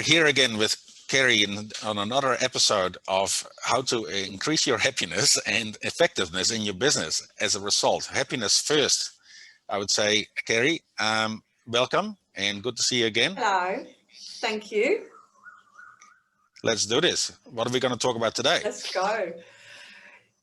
here again with Carrie on another episode of how to increase your happiness and effectiveness in your business as a result. Happiness first, I would say. Carrie, welcome and good to see you again. Hello, thank you. Let's do this. What are we going to talk about today? Let's go.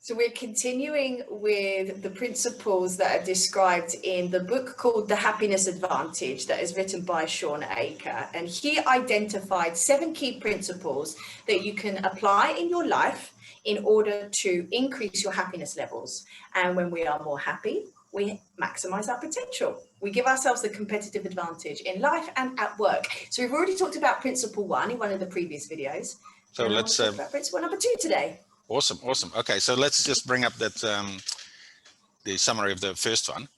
So we're continuing with the principles that are described in the book called The Happiness Advantage that is written by Shawn Achor. And he identified 7 key principles that you can apply in your life in order to increase your happiness levels. And when we are more happy, we maximize our potential. We give ourselves the competitive advantage in life and at work. So we've already talked about principle 1 in one of the previous videos. So let's talk about principle number 2 today. Awesome. Okay, so let's just bring up that the summary of the first one.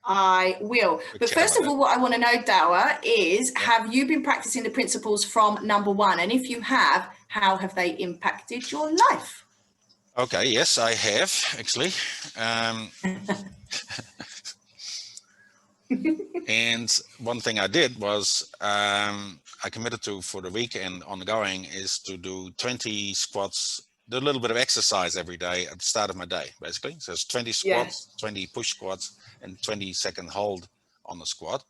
I will. But first of all, what I want to know, Douwe, is have you been practicing the principles from number 1? And if you have, how have they impacted your life? Okay, yes, I have actually. And one thing I did was I committed to for the week and ongoing is to do 20 squats, do a little bit of exercise every day at the start of my day, basically. So it's 20 squats, 20 push squats, and 20-second hold on the squat.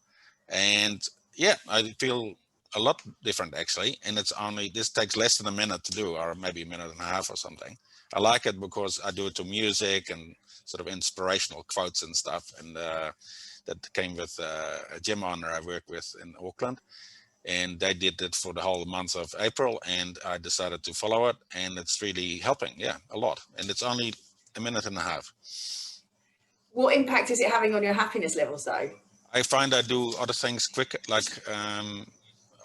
And yeah, I feel a lot different actually. And it's only, this takes less than a minute to do, or maybe a minute and a half or something. I like it because I do it to music and sort of inspirational quotes and stuff. And that came with a gym owner I work with in Auckland. And they did it for the whole month of April, and I decided to follow it, and it's really helping, a lot. And it's only a minute and a half. What impact is it having on your happiness levels, though? I find I do other things quick, like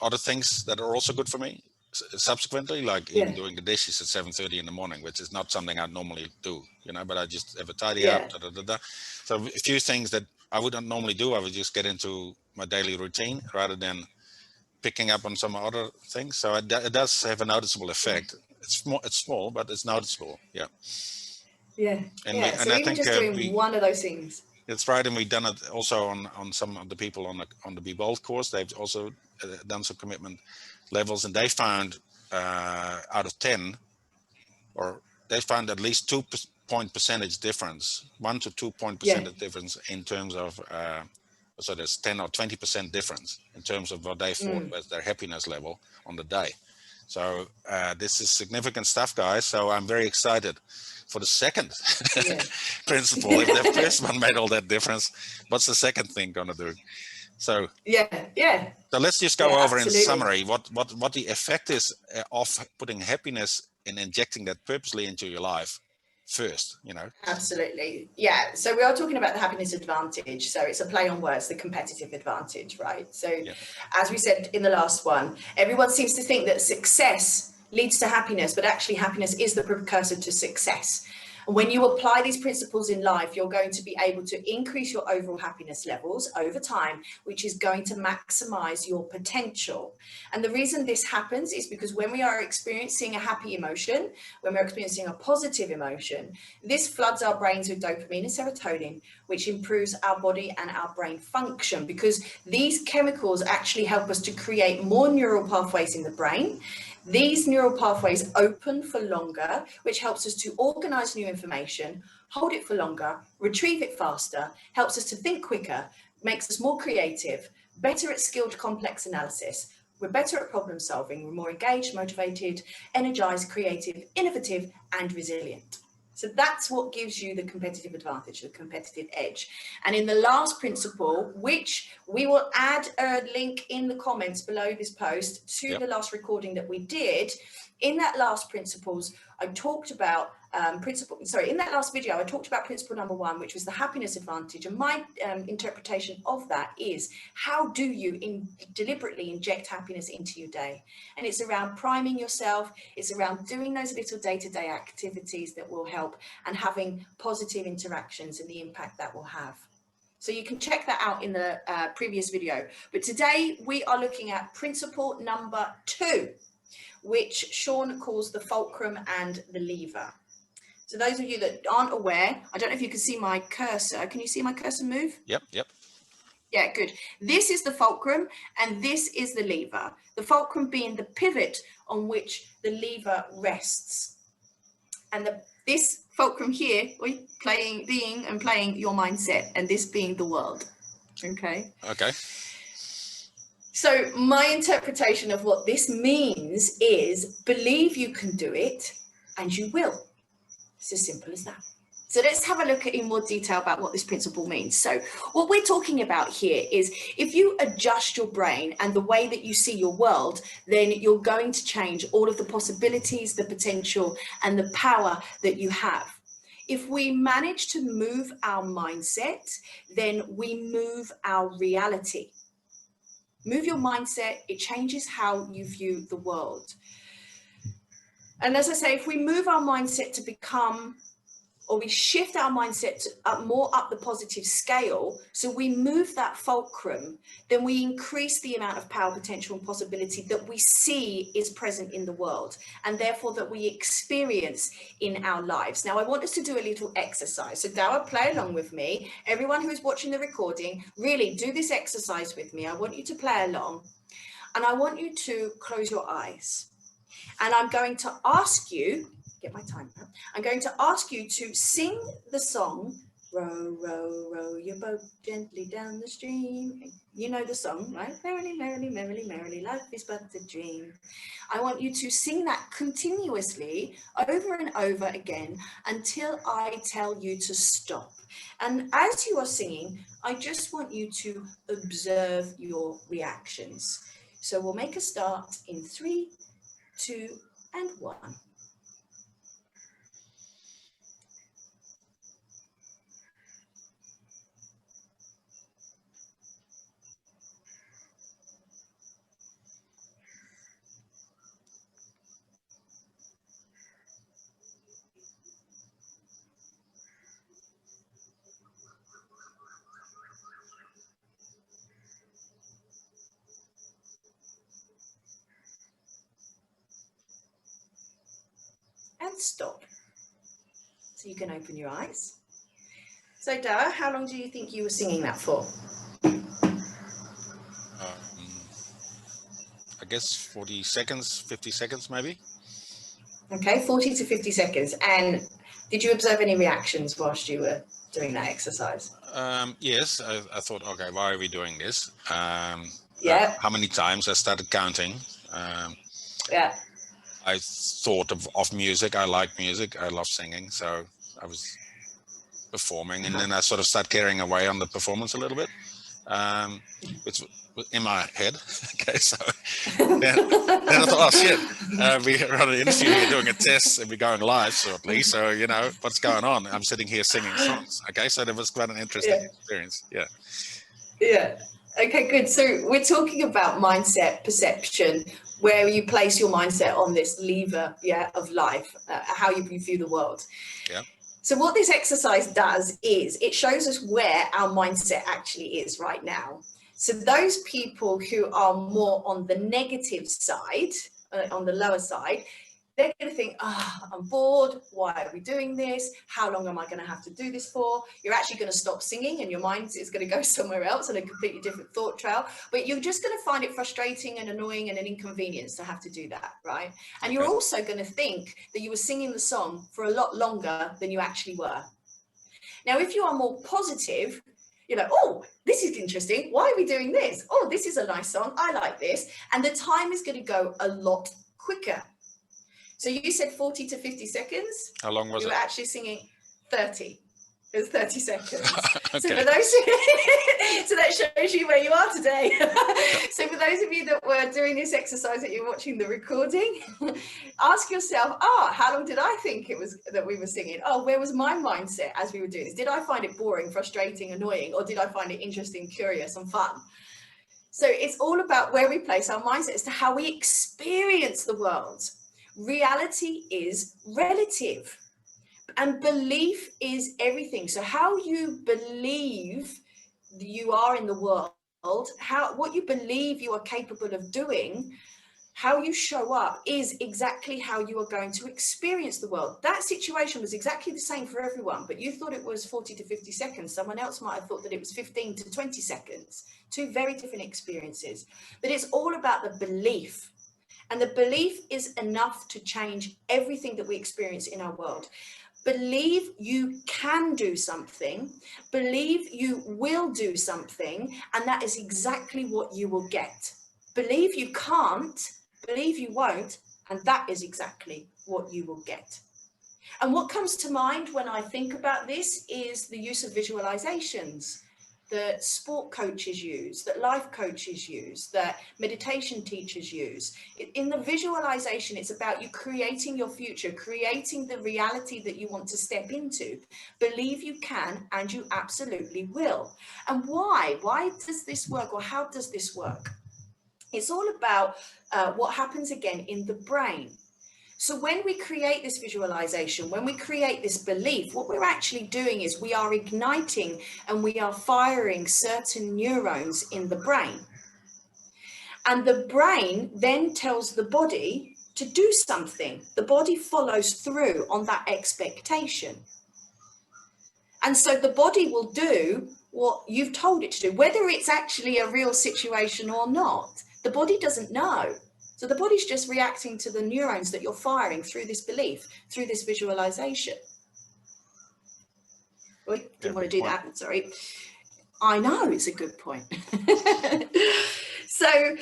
other things that are also good for me subsequently, like even doing the dishes at 7:30 in the morning, which is not something I normally do, but I just have a tidy up. So a few things that I wouldn't normally do, I would just get into my daily routine rather than picking up on some other things. So it does have a noticeable effect. It's small, but it's noticeable. And I think just doing one of those things. That's right. And we've done it also on some of the people on the Be Bold course. They've also done some commitment levels, and they found out of 10, or they found at least 2-point percentage difference, 1 to 2 point percentage difference in terms of so there's 10 or 20% difference in terms of what they thought was their happiness level on the day. So this is significant stuff, guys. So I'm very excited for the second principle. If the first one made all that difference, what's the second thing going to do? So So let's just go over in summary what the effect is of putting happiness and injecting that purposely into your life first, Absolutely. So we are talking about the happiness advantage. So it's a play on words, the competitive advantage, right? So as we said in the last one, everyone seems to think that success leads to happiness, but actually happiness is the precursor to success. And when you apply these principles in life, you're going to be able to increase your overall happiness levels over time, which is going to maximize your potential. And the reason this happens is because when we are experiencing a happy emotion, when we're experiencing a positive emotion, this floods our brains with dopamine and serotonin, which improves our body and our brain function, because these chemicals actually help us to create more neural pathways in the brain. These neural pathways open for longer, which helps us to organize new information, hold it for longer, retrieve it faster, helps us to think quicker, makes us more creative, better at skilled complex analysis. We're better at problem solving. We're more engaged, motivated, energized, creative, innovative, and resilient. So that's what gives you the competitive advantage, the competitive edge. And in the last principle, which we will add a link in the comments below this post to the last recording that we did, in that last principles, I talked about in that last video, I talked about principle number 1, which was the happiness advantage. And my interpretation of that is, how do you deliberately inject happiness into your day? And it's around priming yourself. It's around doing those little day-to-day activities that will help and having positive interactions and the impact that will have. So you can check that out in the previous video. But today we are looking at principle number 2, which Shawn calls the fulcrum and the lever. So those of you that aren't aware, I don't know if you can see my cursor. Can you see my cursor move? Yep. Yeah, good. This is the fulcrum and this is the lever. The fulcrum being the pivot on which the lever rests. And this fulcrum here, playing your mindset, and this being the world. Okay. Okay. So my interpretation of what this means is believe you can do it and you will. It's as simple as that. So let's have a look at in more detail about what this principle means. So what we're talking about here is if you adjust your brain and the way that you see your world, then you're going to change all of the possibilities, the potential, and the power that you have. If we manage to move our mindset, then we move our reality. Move your mindset, it changes how you view the world. And as I say, if we move our mindset to become, or we shift our mindset to more up the positive scale, so we move that fulcrum, then we increase the amount of power, potential, and possibility that we see is present in the world, and therefore that we experience in our lives. Now, I want us to do a little exercise. So Douwe, play along with me. Everyone who's watching the recording, really do this exercise with me. I want you to play along, and I want you to close your eyes. And I'm going to ask you, get my time out. I'm going to ask you to sing the song, row, row, row your boat gently down the stream. You know the song, right? Merrily, merrily, merrily, merrily, life is but a dream. I want you to sing that continuously over and over again until I tell you to stop. And as you are singing, I just want you to observe your reactions. So we'll make a start in 3, 2, and 1. And stop. So you can open your eyes. So Douwe, how long do you think you were singing that for? I guess 40 seconds, 50 seconds maybe. Okay, 40 to 50 seconds. And did you observe any reactions whilst you were doing that exercise? Yes, I thought, okay, why are we doing this? Yeah. How many times I started counting. Yeah. I thought of music. I like music. I love singing. So I was performing, and then I sort of started carrying away on the performance a little bit, which was in my head. Okay, so then I thought, oh shit, we're on an interview here doing a test and we're going live shortly. So, you know, what's going on? I'm sitting here singing songs. Okay, so that was quite an interesting experience. Yeah. Yeah. Okay, good. So we're talking about mindset, perception, where you place your mindset on this lever, of life, how you view the world. Yeah. So what this exercise does is it shows us where our mindset actually is right now. So those people who are more on the negative side, on the lower side, they're going to think, I'm bored. Why are we doing this? How long am I going to have to do this for? You're actually going to stop singing and your mind is going to go somewhere else on a completely different thought trail. But you're just going to find it frustrating and annoying and an inconvenience to have to do that, right? And you're also going to think that you were singing the song for a lot longer than you actually were. Now, if you are more positive, you're like, oh, this is interesting. Why are we doing this? Oh, this is a nice song. I like this. And the time is going to go a lot quicker. So you said 40 to 50 seconds. How long was it? You were actually singing 30. It was 30 seconds. Okay. So for those, so that shows you where you are today. So for those of you that were doing this exercise that you're watching the recording, ask yourself, how long did I think it was that we were singing? Oh, where was my mindset as we were doing this? Did I find it boring, frustrating, annoying, or did I find it interesting, curious, and fun? So it's all about where we place our mindset as to how we experience the world. Reality is relative and belief is everything. So how you believe you are in the world, what you believe you are capable of doing How you show up is exactly how you are going to experience the world. That situation was exactly the same for everyone, but you thought it was 40 to 50 seconds. Someone else might have thought that it was 15 to 20 seconds. Two very different experiences. But it's all about the belief. And the belief is enough to change everything that we experience in our world. Believe you can do something, believe you will do something, and that is exactly what you will get. Believe you can't, believe you won't, and that is exactly what you will get. And what comes to mind when I think about this is the use of visualizations that sport coaches use, that life coaches use, that meditation teachers use. In the visualization, it's about you creating your future, creating the reality that you want to step into. Believe you can, and you absolutely will. And why? Why does this work, or how does this work? It's all about what happens again in the brain. So when we create this visualization, when we create this belief, what we're actually doing is we are igniting and we are firing certain neurons in the brain. And the brain then tells the body to do something. The body follows through on that expectation. And so the body will do what you've told it to do, whether it's actually a real situation or not. The body doesn't know. So the body's just reacting to the neurons that you're firing through this belief, through this visualization. Oh, didn't want to do that, sorry. I know, it's a good point. So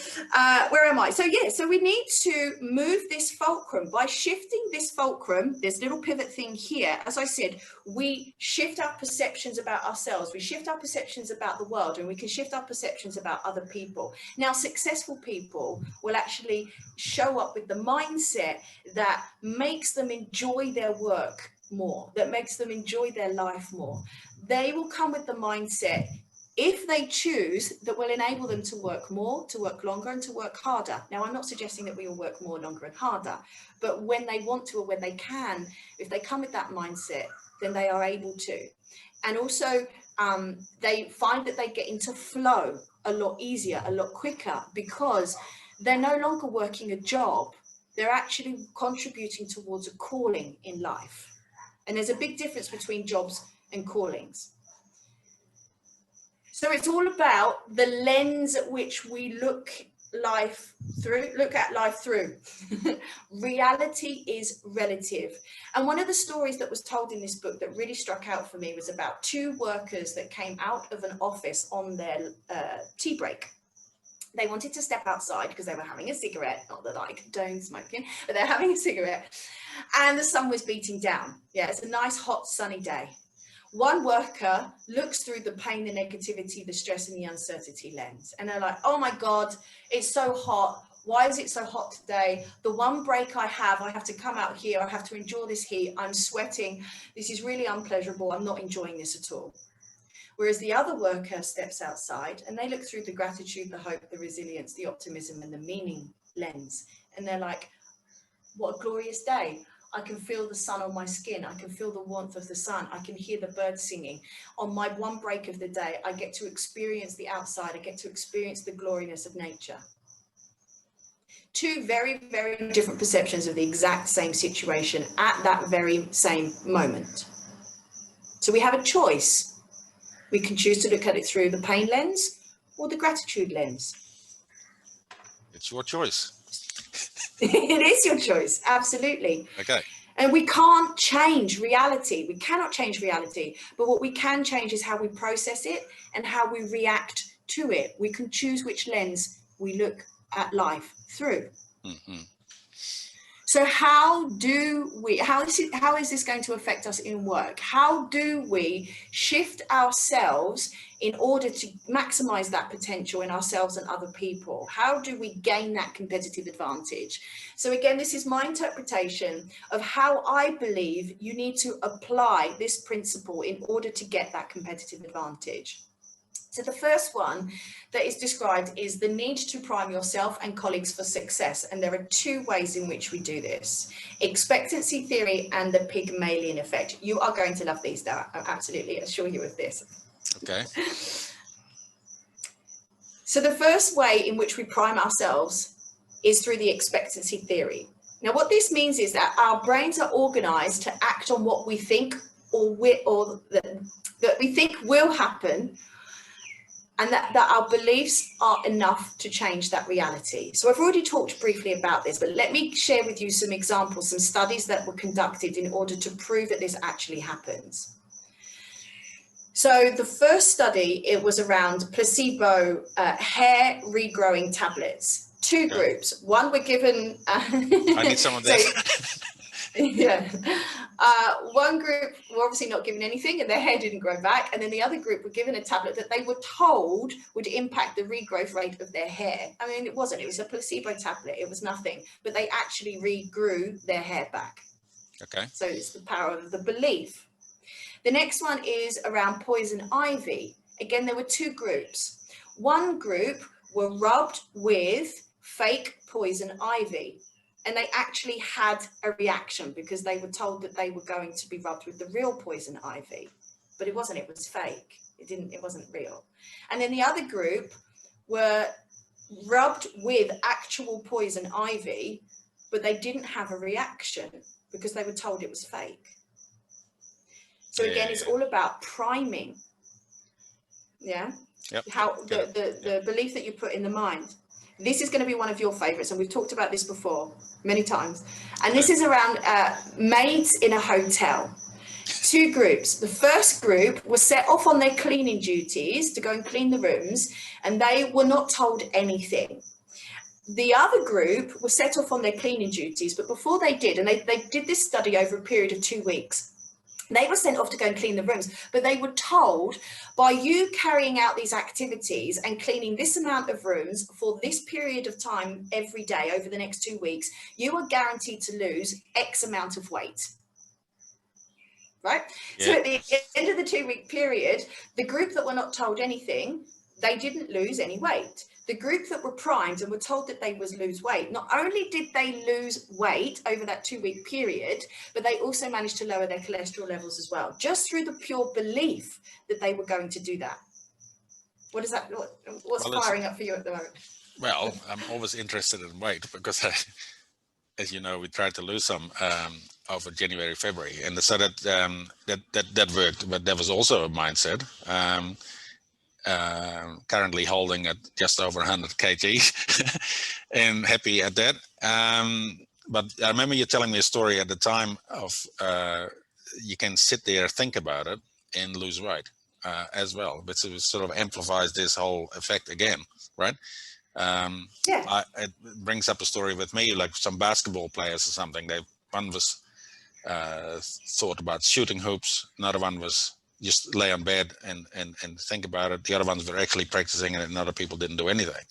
where am I? So yeah, so we need to move this fulcrum. By shifting this fulcrum, this little pivot thing here, as I said, we shift our perceptions about ourselves, we shift our perceptions about the world, and we can shift our perceptions about other people. Now, successful people will actually show up with the mindset that makes them enjoy their work more, that makes them enjoy their life more. They will come with the mindset, if they choose, that will enable them to work more, to work longer, and to work harder. Now, I'm not suggesting that we all work more, longer, and harder, but when they want to, or when they can, if they come with that mindset, then they are able to. And also, they find that they get into flow a lot easier, a lot quicker, because they're no longer working a job. They're actually contributing towards a calling in life. And there's a big difference between jobs and callings. So it's all about the lens at which we look at life through. Reality is relative. And one of the stories that was told in this book that really struck out for me was about two workers that came out of an office on their tea break. They wanted to step outside because they were having a cigarette, not that I condone smoking, but they're having a cigarette, and the sun was beating down. Yeah, it's a nice, hot, sunny day. One worker looks through the pain, the negativity, the stress, and the uncertainty lens, and they're like, oh my God, it's so hot. Why is it so hot today? The one break I have to come out here. I have to endure this heat. I'm sweating. This is really unpleasurable. I'm not enjoying this at all. Whereas the other worker steps outside and they look through the gratitude, the hope, the resilience, the optimism, and the meaning lens. And they're like, what a glorious day. I can feel the sun on my skin. I can feel the warmth of the sun. I can hear the birds singing. On my one break of the day, I get to experience the outside. I get to experience the gloriness of nature. Two very, very different perceptions of the exact same situation at that very same moment. So we have a choice. We can choose to look at it through the pain lens or the gratitude lens. It's your choice. It is your choice, absolutely. Okay. And we can't change reality. We cannot change reality. But what we can change is how we process it and how we react to it. We can choose which lens we look at life through. Mm-hmm. So how is this going to affect us in work? How do we shift ourselves in order to maximize that potential in ourselves and other people? How do we gain that competitive advantage? So again, this is my interpretation of how I believe you need to apply this principle in order to get that competitive advantage. So the first one that is described is the need to prime yourself and colleagues for success. And there are two ways in which we do this: expectancy theory and the Pygmalion effect. You are going to love these, though. I absolutely assure you of this. Okay. So the first way in which we prime ourselves is through the expectancy theory. Now, what this means is that our brains are organized to act on what we think that we think will happen, and that our beliefs are enough to change that reality. So I've already talked briefly about this, but let me share with you some examples, some studies that were conducted in order to prove that this actually happens. So the first study, it was around placebo hair regrowing tablets. Two groups. One were given... I need some of that. Yeah. One group were obviously not given anything and their hair didn't grow back. And then the other group were given a tablet that they were told would impact the regrowth rate of their hair. I mean, it wasn't. It was a placebo tablet. It was nothing. But they actually regrew their hair back. Okay. So it's the power of the belief. The next one is around poison ivy. Again, there were two groups. One group were rubbed with fake poison ivy, and they actually had a reaction because they were told that they were going to be rubbed with the real poison ivy, but it wasn't. It was fake. It wasn't real. And then the other group were rubbed with actual poison ivy, but they didn't have a reaction because they were told it was fake. So again, it's all about priming. Yeah. Yep. How the belief that you put in the mind. This is going to be one of your favorites, and we've talked about this before many times. And this is around maids in a hotel. Two groups. The first group was set off on their cleaning duties to go and clean the rooms, and they were not told anything. The other group was set off on their cleaning duties, but before they did, and they did this study over a period of 2 weeks, they were sent off to go and clean the rooms, but they were told, by you carrying out these activities and cleaning this amount of rooms for this period of time every day over the next 2 weeks, you are guaranteed to lose X amount of weight. Right? Yeah. So at the end of the 2-week period, the group that were not told anything, they didn't lose any weight. The group that were primed and were told that they would lose weight, not only did they lose weight over that 2-week period, but they also managed to lower their cholesterol levels as well, just through the pure belief that they were going to do that. What is that? What's firing up for you at the moment? Well, I'm always interested in weight because, as you know, we tried to lose some over January, February, and so that worked. But there was also a mindset. Currently holding at just over 100 kg and happy at that. But I remember you telling me a story at the time of you can sit there, think about it, and lose weight as well, which sort of amplifies this whole effect again, right? It brings up a story with me, like some basketball players or something. One was thought about shooting hoops, another one was just lay on bed and think about it. The other ones were actually practicing it, and other people didn't do anything.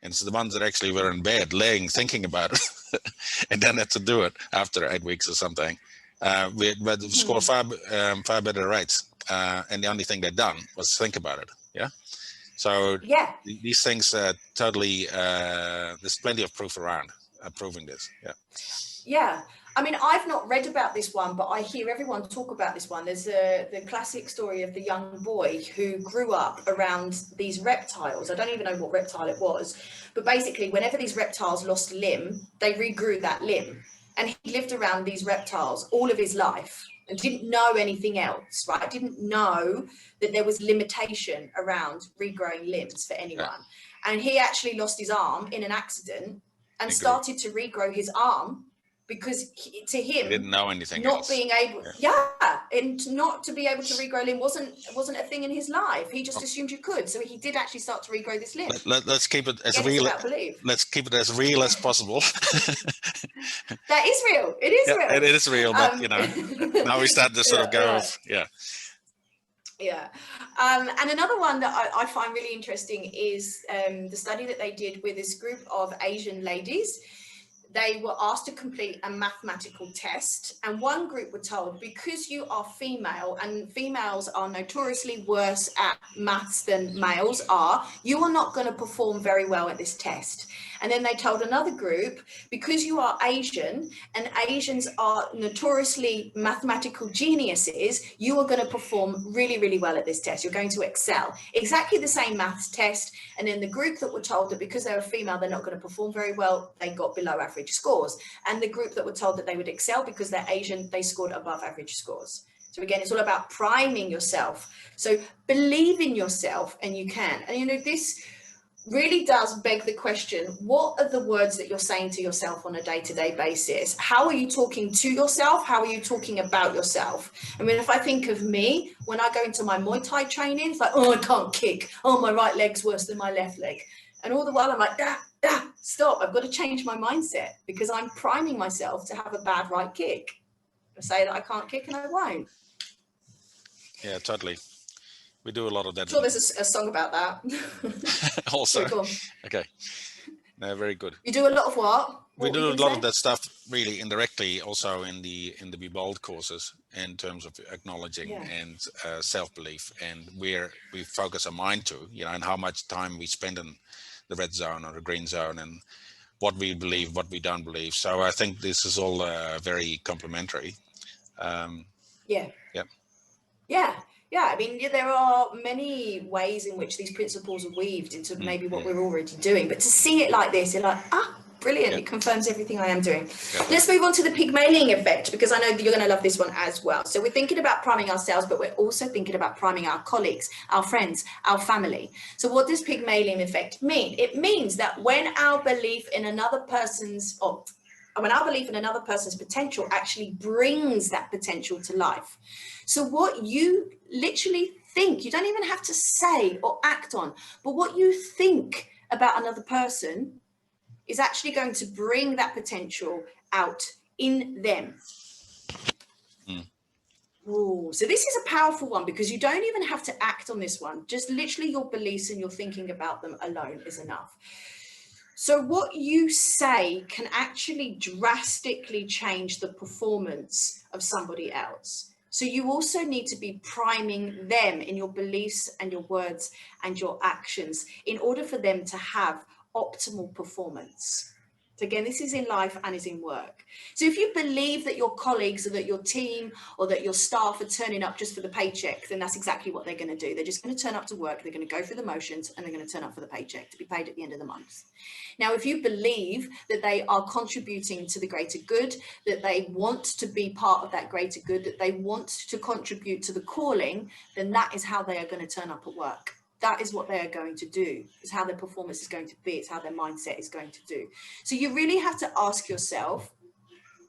And so the ones that actually were in bed, laying, thinking about it, and then had to do it after 8 weeks or something, but scored far better rates. And the only thing they'd done was think about it. Yeah. So these things totally, there's plenty of proof around proving this. Yeah. Yeah. I mean, I've not read about this one, but I hear everyone talk about this one. There's the classic story of the young boy who grew up around these reptiles. I don't even know what reptile it was, but basically whenever these reptiles lost a limb, they regrew that limb. And he lived around these reptiles all of his life and didn't know anything else, right? Didn't know that there was limitation around regrowing limbs for anyone. Yeah. And he actually lost his arm in an accident and started to regrow his arm, because to him, he didn't know anything not else. Being able, and not to be able to regrow limb wasn't a thing in his life. He just assumed you could, so he did actually start to regrow this limb. Let's keep it as real. Let's keep it as real as possible. That is real. It is real. It is real, but you know, now we start to sort of go off. Yeah. And another one that I find really interesting is the study that they did with this group of Asian ladies. they were asked to complete a mathematical test, and one group were told, because you are female and females are notoriously worse at maths than males are, you are not going to perform very well at this test. And then they told another group, because you are Asian and Asians are notoriously mathematical geniuses, you are going to perform really, really well at this test. You're going to excel. Exactly the same maths test. And then the group that were told that because they were female, they're not going to perform very well, they got below average scores. And the group that were told that they would excel because they're Asian, they scored above average scores. So again, it's all about priming yourself. So believe in yourself and you can. And you know, this really does beg the question, what are the words that you're saying to yourself on a day-to-day basis? How are you talking to yourself? How are you talking about yourself? I mean, if I think of me, when I go into my Muay Thai training, it's like, oh, I can't kick. Oh, my right leg's worse than my left leg. And all the while I'm like, stop. I've got to change my mindset because I'm priming myself to have a bad right kick. I say that I can't kick and I won't. Yeah, totally. We do a lot of that. I'm sure there's a song about that. Also, cool. Okay. No, very good. You do a lot of what? We do a lot of that stuff really indirectly also in the Be Bold courses in terms of acknowledging and self-belief, and where we focus our mind to, you know, and how much time we spend in the red zone or the green zone and what we believe, what we don't believe. So I think this is all very complementary. Yeah, I mean, there are many ways in which these principles are weaved into maybe what we're already doing, but to see it like this, you're like, brilliant, it confirms everything I am doing. Let's move on to the Pygmalion effect, because I know that you're going to love this one as well. So we're thinking about priming ourselves, but we're also thinking about priming our colleagues, our friends, our family. So what does Pygmalion effect mean? It means that when our belief in another person's potential actually brings that potential to life. So what you literally think, you don't even have to say or act on, but what you think about another person is actually going to bring that potential out in them. Ooh, so this is a powerful one because you don't even have to act on this one. Just literally your beliefs and your thinking about them alone is enough. So what you say can actually drastically change the performance of somebody else. So you also need to be priming them in your beliefs and your words and your actions in order for them to have optimal performance. So again, this is in life and is in work. So if you believe that your colleagues or that your team or that your staff are turning up just for the paycheck, then that's exactly what they're going to do. They're just going to turn up to work, they're going to go through the motions, and they're going to turn up for the paycheck to be paid at the end of the month. Now, if you believe that they are contributing to the greater good, that they want to be part of that greater good, that they want to contribute to the calling, then that is how they are going to turn up at work. That is what they are going to do. It's how their performance is going to be. It's how their mindset is going to do. So you really have to ask yourself,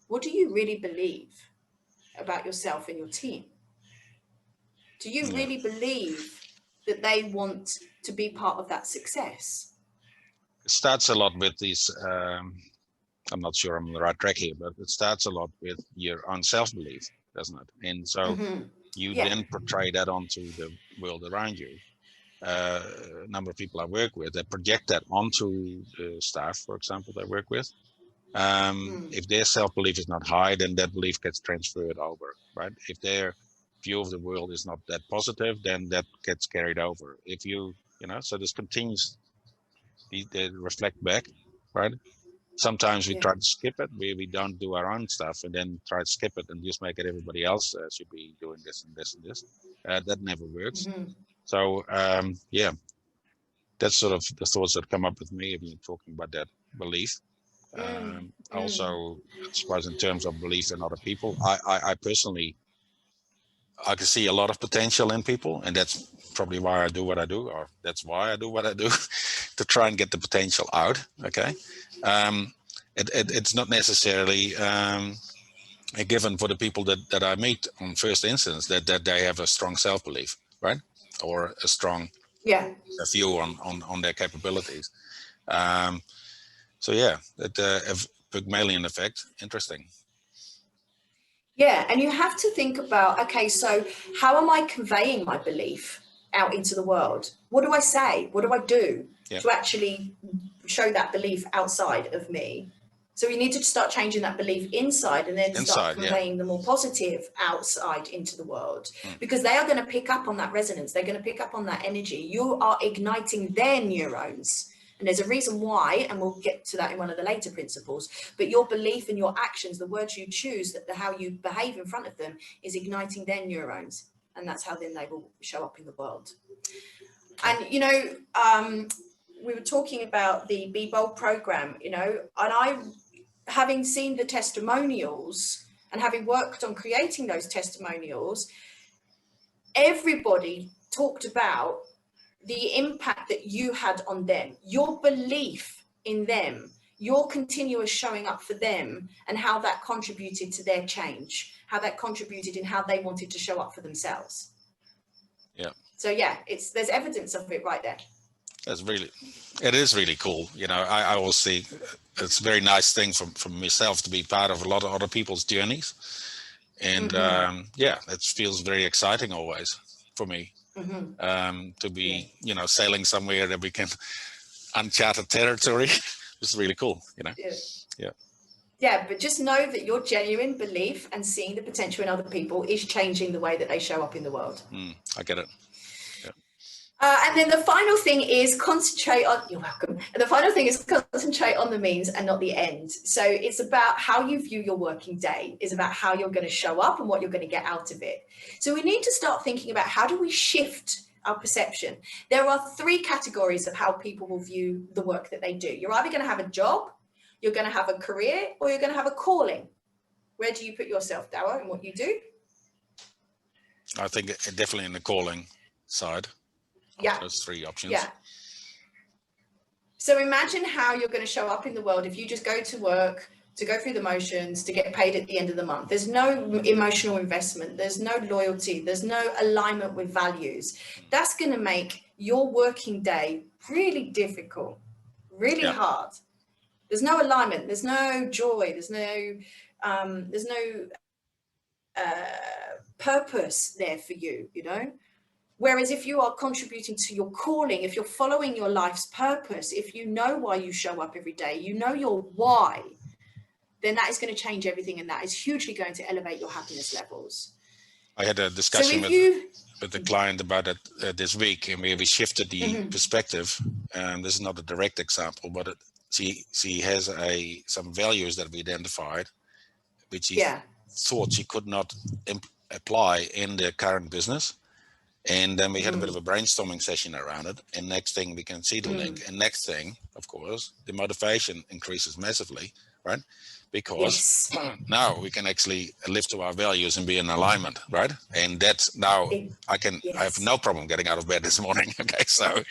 what do you really believe about yourself and your team? Do you really believe that they want to be part of that success? It starts a lot with these, I'm not sure I'm on the right track here, but it starts a lot with your own self-belief, doesn't it? And so you then portray that onto the world around you. A number of people I work with, they project that onto the staff, for example, they work with. If their self-belief is not high, then that belief gets transferred over, right? If their view of the world is not that positive, then that gets carried over. If so this continues, they reflect back, right? Sometimes we try to skip it, where we don't do our own stuff and then try to skip it and just make it everybody else should be doing this and this and this. That never works. So that's sort of the thoughts that come up with me when you're talking about that belief. Also, I suppose in terms of belief in other people, I personally, I can see a lot of potential in people, and that's probably why I do what I do, or that's why I do what I do, to try and get the potential out. Okay, it's not necessarily a given for the people that I meet on first instance that they have a strong self-belief, right, or a strong view on their capabilities. So yeah, that Pygmalion effect, interesting. Yeah, and you have to think about, okay, so how am I conveying my belief out into the world? What do I say? What do I do to actually show that belief outside of me? So we need to start changing that belief inside, and then start conveying the more positive outside into the world, because they are going to pick up on that resonance. They're going to pick up on that energy. You are igniting their neurons. And there's a reason why, and we'll get to that in one of the later principles, but your belief and your actions, the words you choose, how you behave in front of them is igniting their neurons. And that's how then they will show up in the world. And, you know, we were talking about the Be Bold program, you know, and I, having seen the testimonials and having worked on creating those testimonials, everybody talked about the impact that you had on them, your belief in them, your continuous showing up for them, and how that contributed to their change, how that contributed in how they wanted to show up for themselves. Yeah. So yeah, there's evidence of it right there. It is really cool. You know, I always see it's a very nice thing for myself to be part of a lot of other people's journeys. And yeah, it feels very exciting always for me to be, you know, sailing somewhere that we can uncharted territory. It's really cool, you know. Yeah, but just know that your genuine belief and seeing the potential in other people is changing the way that they show up in the world. I get it. And then the final thing is concentrate on, you're welcome. And the final thing is concentrate on the means and not the end. So it's about how you view your working day, is about how you're going to show up and what you're going to get out of it. So we need to start thinking about how do we shift our perception. There are 3 categories of how people will view the work that they do. You're either going to have a job, you're going to have a career, or you're going to have a calling. Where do you put yourself, Douwe, in what you do? I think definitely in the calling side. Yeah. Those 3 options. Yeah. So imagine how you're going to show up in the world if you just go to work, to go through the motions, to get paid at the end of the month. There's no emotional investment. There's no loyalty. There's no alignment with values. That's going to make your working day really difficult, really hard. There's no alignment. There's no joy. There's no purpose there for you, you know? Whereas if you are contributing to your calling, if you're following your life's purpose, if you know why you show up every day, you know your why, then that is going to change everything, and that is hugely going to elevate your happiness levels. I had a discussion with the client about it this week, and we shifted the perspective. And this is not a direct example, but she has some values that we identified, which she thought she could not apply in the current business. And then we had a bit of a brainstorming session around it. And next thing we can see the link. And next thing, of course, the motivation increases massively, right? Because now we can actually live to our values and be in alignment, right? And that's now I have no problem getting out of bed this morning. Okay, so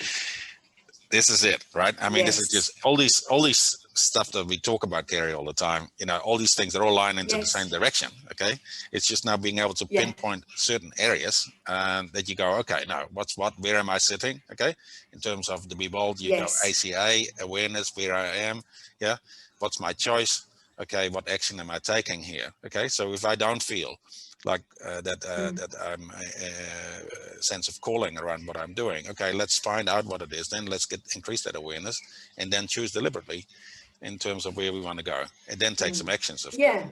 this is it, right? I mean, this is just all these stuff that we talk about, Carrie, all the time. You know, all these things, they're all line into the same direction. Okay, it's just now being able to pinpoint certain areas that you go, okay, now what's what? Where am I sitting? Okay, in terms of the Be Bold, you know, ACA awareness, where I am. Yeah, what's my choice? Okay, what action am I taking here? Okay, so if I don't feel like that I'm a sense of calling around what I'm doing, okay, let's find out what it is. Then let's increase that awareness, and then choose deliberately in terms of where we want to go, and then take some actions. Okay.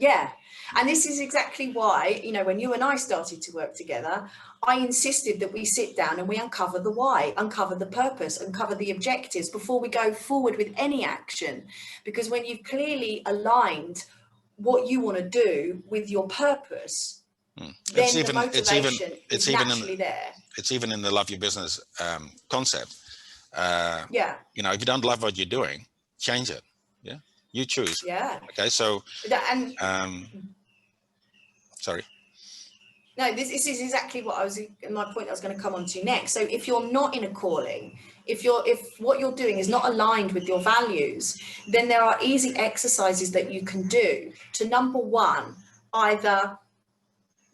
Yeah. And this is exactly why, you know, when you and I started to work together, I insisted that we sit down and we uncover the why, uncover the purpose, uncover the objectives before we go forward with any action. Because when you've clearly aligned what you want to do with your purpose, then the motivation is naturally there. It's even in the Love Your Business concept. You know, if you don't love what you're doing, change it. Yeah, you choose. Yeah. Okay, so sorry. No, this is exactly what my point I was going to come on to next. So if you're not in a calling, if what you're doing is not aligned with your values, then there are easy exercises that you can do to, number one, either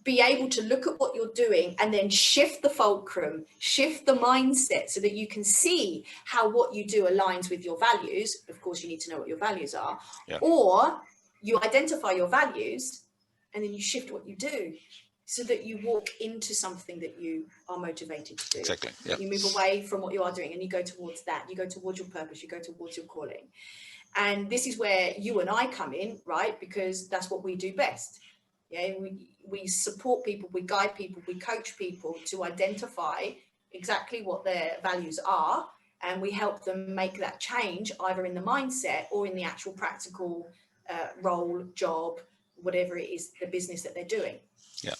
be able to look at what you're doing and then shift the fulcrum, shift the mindset so that you can see how what you do aligns with your values. Of course, you need to know what your values are. Or you identify your values and then you shift what you do so that you walk into something that you are motivated to do. Exactly. You move away from what you are doing and you go towards that. You go towards your purpose. You go towards your calling. And this is where you and I come in, right? Because that's what we do best. Yeah, we support people, we guide people, we coach people to identify exactly what their values are, and we help them make that change either in the mindset or in the actual practical role, job, whatever it is, the business that they're doing. Yeah.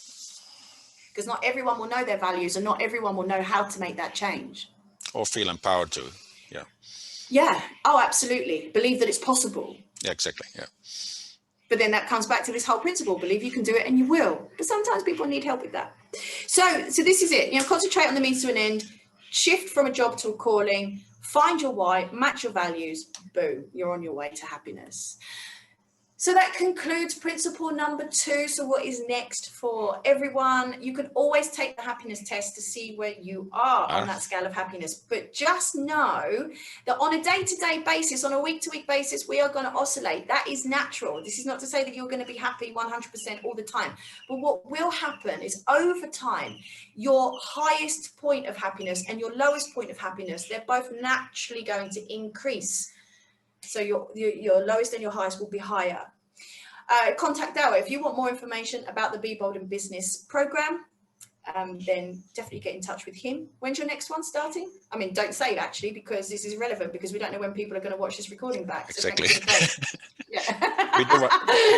Because not everyone will know their values, and not everyone will know how to make that change. Or feel empowered to. Yeah. Yeah. Oh, absolutely. Believe that it's possible. Yeah, exactly. Yeah. But then that comes back to this whole principle: believe you can do it, and you will. But sometimes people need help with that. So this is it. Concentrate on the means to an end. Shift from a job to a calling. Find your why. Match your values. Boom! You're on your way to happiness. So that concludes principle number 2. So what is next for everyone? You can always take the happiness test to see where you are on that scale of happiness. But just know that on a day-to-day basis, on a week-to-week basis, we are going to oscillate. That is natural. This is not to say that you're going to be happy 100% all the time. But what will happen is over time, your highest point of happiness and your lowest point of happiness, they're both naturally going to increase. So your lowest and your highest will be higher. Contact Douwe if you want more information about the Be Bold in Business program. Then definitely get in touch with him. When's your next one starting? I mean, don't say it actually, because this is relevant, because we don't know when people are going to watch this recording back. Exactly. So yeah. We do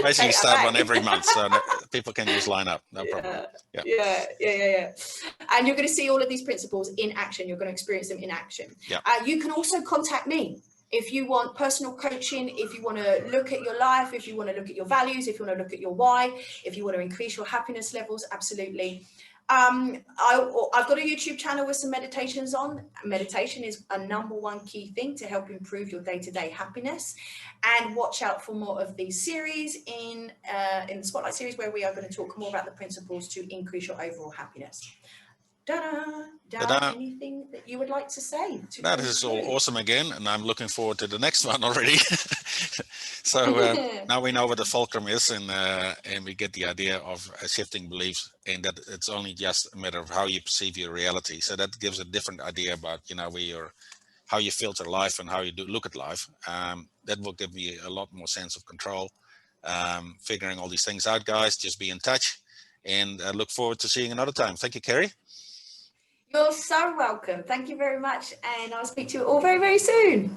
basically start one every month, so people can just line up. No problem. Yeah. And you're going to see all of these principles in action. You're going to experience them in action. Yeah. You can also contact me. If you want personal coaching, if you want to look at your life, if you want to look at your values, if you want to look at your why, if you want to increase your happiness levels, absolutely. I've got a YouTube channel with some meditations on. Meditation is a #1 key thing to help improve your day-to-day happiness. And watch out for more of these series in the Spotlight series, where we are going to talk more about the principles to increase your overall happiness. Anything that you would like to say? That is all awesome again, and I'm looking forward to the next one already. So now we know what the fulcrum is, and we get the idea of shifting beliefs, and that it's only just a matter of how you perceive your reality. So that gives a different idea about how you filter life and how you look at life. That will give me a lot more sense of control. Figuring all these things out, guys. Just be in touch, and I look forward to seeing you another time. Thank you, Carrie. You're so welcome. Thank you very much. And I'll speak to you all very, very soon.